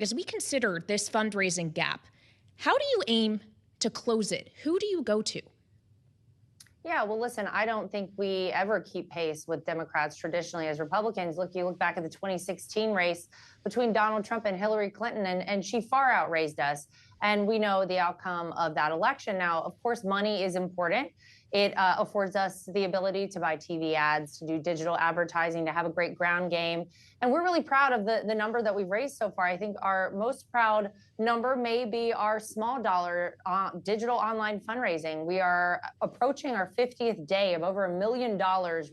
As we consider this fundraising gap, how do you aim to close it? Who do you go to? Yeah, well, listen, I don't think we ever keep pace with Democrats traditionally as Republicans. You look back at the 2016 race between Donald Trump and Hillary Clinton, and she far outraised us. And we know the outcome of that election. Now, of course, money is important. It affords us the ability to buy TV ads, to do digital advertising, to have a great ground game. And we're really proud of the number that we've raised so far. I think our most proud number may be our small dollar digital online fundraising. We are approaching our 50th day of over $1 million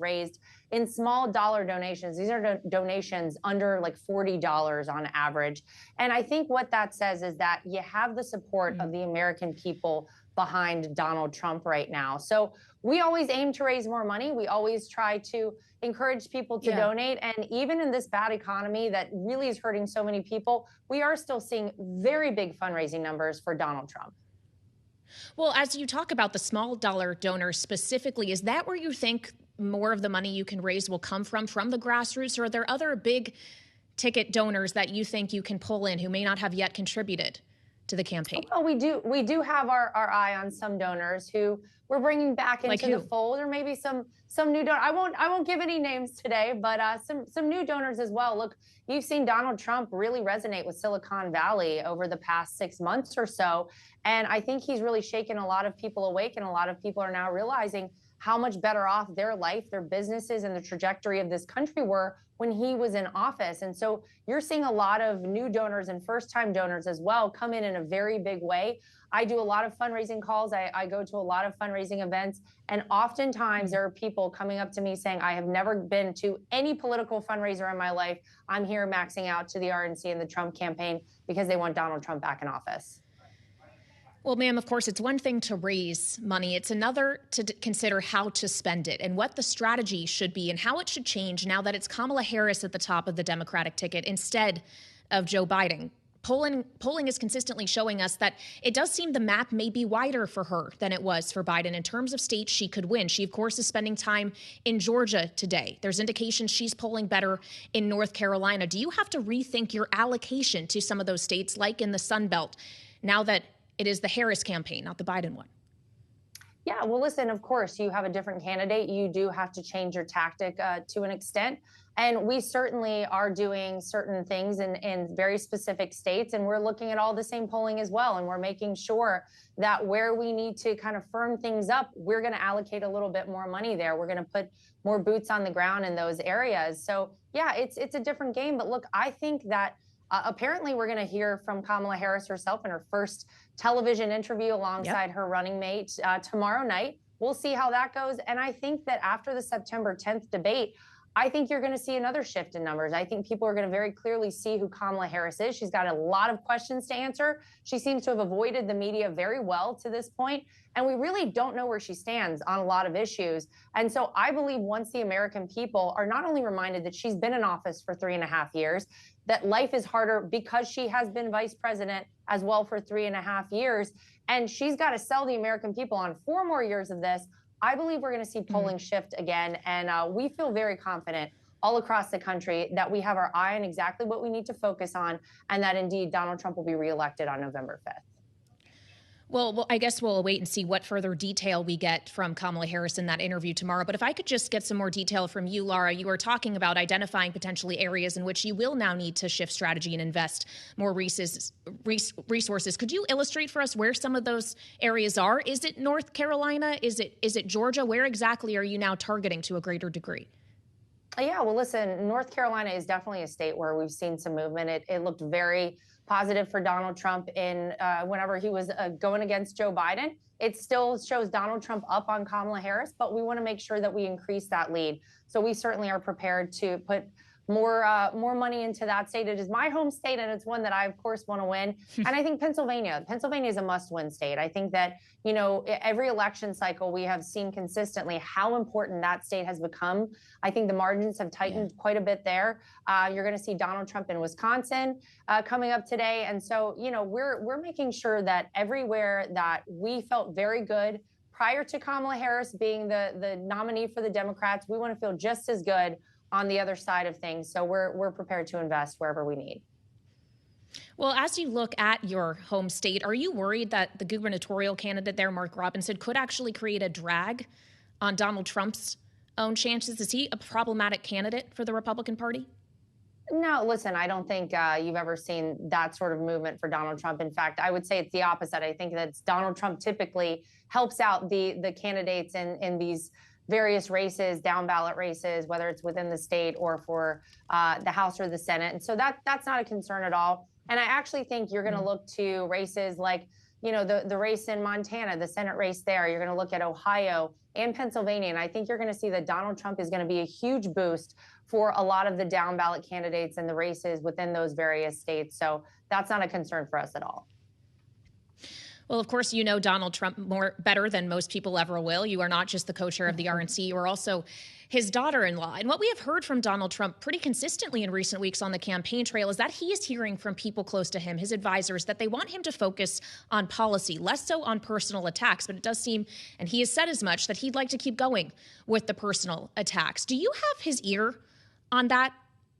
raised in small dollar donations. These are donations under like $40 on average. And I think what that says is that you have the support of the American people behind Donald Trump right now. So we always aim to raise more money. We always try to encourage people to donate. And even in this bad economy that really is hurting so many people, we are still seeing very big fundraising numbers for Donald Trump. Well, as you talk about the small dollar donors specifically, is that where you think more of the money you can raise will come from the grassroots, or are there other big ticket donors that you think you can pull in who may not have yet contributed to the campaign? Well, we do have our eye on some donors who we're bringing back into the fold, or maybe some new donors. I won't give any names today, but some new donors as well. Look, you've seen Donald Trump really resonate with Silicon Valley over the past 6 months or so, and I think he's really shaken a lot of people awake, and a lot of people are now realizing how much better off their life, their businesses, and the trajectory of this country were when he was in office. And so you're seeing a lot of new donors and first-time donors as well come in a very big way. I do a lot of fundraising calls. I go to a lot of fundraising events, and oftentimes there are people coming up to me saying, I have never been to any political fundraiser in my life. I'm here maxing out to the RNC and the Trump campaign because they want Donald Trump back in office. Well, ma'am, of course, it's one thing to raise money. It's another to consider how to spend it and what the strategy should be and how it should change now that it's Kamala Harris at the top of the Democratic ticket instead of Joe Biden. Polling is consistently showing us that it does seem the map may be wider for her than it was for Biden in terms of states she could win. She, of course, is spending time in Georgia today. There's indications she's polling better in North Carolina. Do you have to rethink your allocation to some of those states, like in the Sun Belt, now that it is the Harris campaign, not the Biden one? Yeah, well, listen, of course, you have a different candidate. You do have to change your tactic to an extent. And we certainly are doing certain things in very specific states. And we're looking at all the same polling as well. And we're making sure that where we need to kind of firm things up, we're going to allocate a little bit more money there. We're going to put more boots on the ground in those areas. So, yeah, it's a different game. But look, I think that apparently we're going to hear from Kamala Harris herself in her first television interview alongside her running mate tomorrow night. We'll see how that goes. And I think that after the September 10th debate, I think you're going to see another shift in numbers. I think people are going to very clearly see who Kamala Harris is. She's got a lot of questions to answer. She seems to have avoided the media very well to this point, and we really don't know where she stands on a lot of issues. And so I believe once the American people are not only reminded that she's been in office for 3.5 years, that life is harder because she has been vice president as well for 3.5 years, and she's got to sell the American people on 4 more years of this. I believe we're going to see polling shift again, and we feel very confident all across the country that we have our eye on exactly what we need to focus on, and that indeed Donald Trump will be reelected on November 5th. Well, I guess we'll wait and see what further detail we get from Kamala Harris in that interview tomorrow. But if I could just get some more detail from you, Lara, you were talking about identifying potentially areas in which you will now need to shift strategy and invest more resources. Could you illustrate for us where some of those areas are? Is it North Carolina? Is it Georgia? Where exactly are you now targeting to a greater degree? Yeah, well, listen, North Carolina is definitely a state where we've seen some movement. It looked very positive for Donald Trump in whenever he was going against Joe Biden. It still shows Donald Trump up on Kamala Harris, but we want to make sure that we increase that lead. So we certainly are prepared to put more money into that state. It is my home state, and it's one that I, of course, want to win. And I think Pennsylvania is a must-win state. I think that, you know, every election cycle we have seen consistently how important that state has become. I think the margins have tightened quite a bit there. You're going to see Donald Trump in Wisconsin coming up today. And so, you know, we're making sure that everywhere that we felt very good prior to Kamala Harris being the nominee for the Democrats, we want to feel just as good on the other side of things. So we're prepared to invest wherever we need. Well, as you look at your home state, are you worried that the gubernatorial candidate there, Mark Robinson, could actually create a drag on Donald Trump's own chances? Is he a problematic candidate for the Republican Party? No, listen, I don't think you've ever seen that sort of movement for Donald Trump. In fact, I would say it's the opposite. I think that Donald Trump typically helps out the candidates in these various races, down ballot races, whether it's within the state or for the House or the Senate. And so that's not a concern at all. And I actually think you're going to look to races like, the race in Montana, the Senate race there. You're going to look at Ohio and Pennsylvania. And I think you're going to see that Donald Trump is going to be a huge boost for a lot of the down ballot candidates and the races within those various states. So that's not a concern for us at all. Well, of course, you know Donald Trump better than most people ever will. You are not just the co-chair of the RNC, you are also his daughter-in-law. And what we have heard from Donald Trump pretty consistently in recent weeks on the campaign trail is that he is hearing from people close to him, his advisors, that they want him to focus on policy, less so on personal attacks. But it does seem, and he has said as much, that he'd like to keep going with the personal attacks. Do you have his ear on that,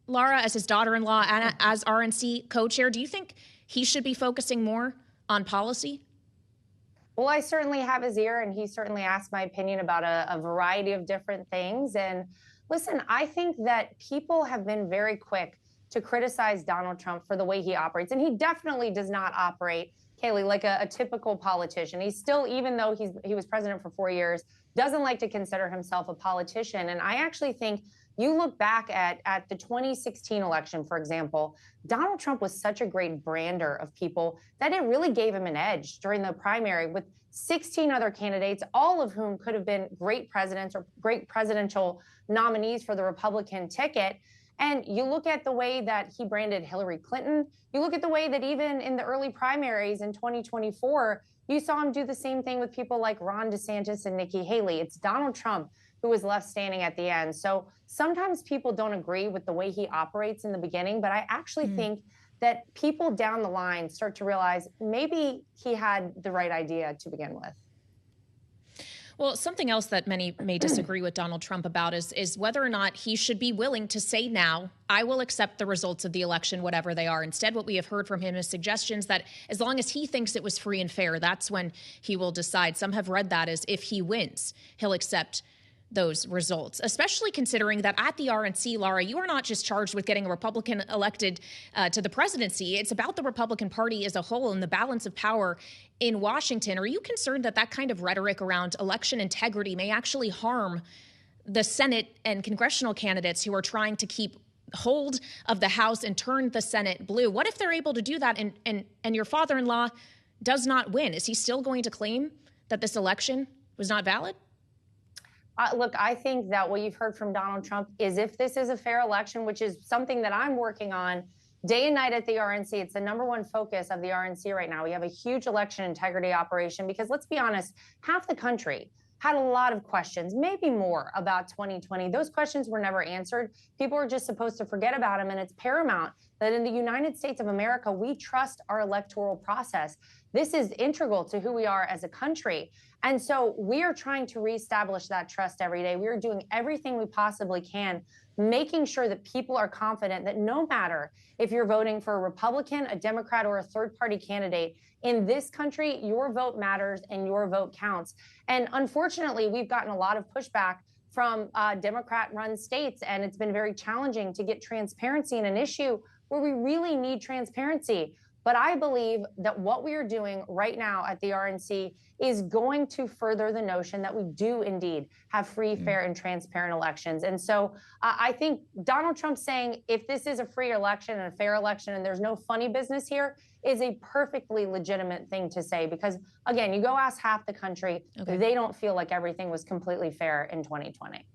Lara, as his daughter-in-law and as RNC co-chair? Do you think he should be focusing more on policy? Well, I certainly have his ear, and he certainly asked my opinion about a variety of different things. And listen, I think that people have been very quick to criticize Donald Trump for the way he operates. And he definitely does not operate, Kailey, like a typical politician. He's still, even though he was president for 4 years, doesn't like to consider himself a politician. And I actually think you look back at the 2016 election, for example, Donald Trump was such a great brander of people that it really gave him an edge during the primary with 16 other candidates, all of whom could have been great presidents or great presidential nominees for the Republican ticket. And you look at the way that he branded Hillary Clinton. You look at the way that even in the early primaries in 2024, you saw him do the same thing with people like Ron DeSantis and Nikki Haley. It's Donald Trump who was left standing at the end. So sometimes people don't agree with the way he operates in the beginning, but I actually think that people down the line start to realize maybe he had the right idea to begin with. Well, something else that many may disagree with Donald Trump about is whether or not he should be willing to say now, I will accept the results of the election, whatever they are. Instead, what we have heard from him is suggestions that as long as he thinks it was free and fair, that's when he will decide. Some have read that as if he wins, he'll accept those results, especially considering that at the RNC, Lara, you are not just charged with getting a Republican elected to the presidency. It's about the Republican Party as a whole and the balance of power in Washington. Are you concerned that that kind of rhetoric around election integrity may actually harm the Senate and congressional candidates who are trying to keep hold of the House and turn the Senate blue? What if they're able to do that and your father-in-law does not win? Is he still going to claim that this election was not valid? Look, I think that what you've heard from Donald Trump is if this is a fair election, which is something that I'm working on day and night at the RNC. It's the #1 focus of the RNC right now. We have a huge election integrity operation because let's be honest, half the country had a lot of questions, maybe more about 2020. Those questions were never answered. People are just supposed to forget about them. And it's paramount that in the United States of America, we trust our electoral process. This is integral to who we are as a country. And so we are trying to reestablish that trust every day. We are doing everything we possibly can, making sure that people are confident that no matter if you're voting for a Republican, a Democrat, or a third-party candidate, in this country, your vote matters and your vote counts. And unfortunately, we've gotten a lot of pushback from Democrat-run states, and it's been very challenging to get transparency in an issue where we really need transparency. But I believe that what we are doing right now at the RNC is going to further the notion that we do indeed have free, fair, and transparent elections. And so I think Donald Trump saying if this is a free election and a fair election and there's no funny business here is a perfectly legitimate thing to say because, again, you go ask half the country, they don't feel like everything was completely fair in 2020.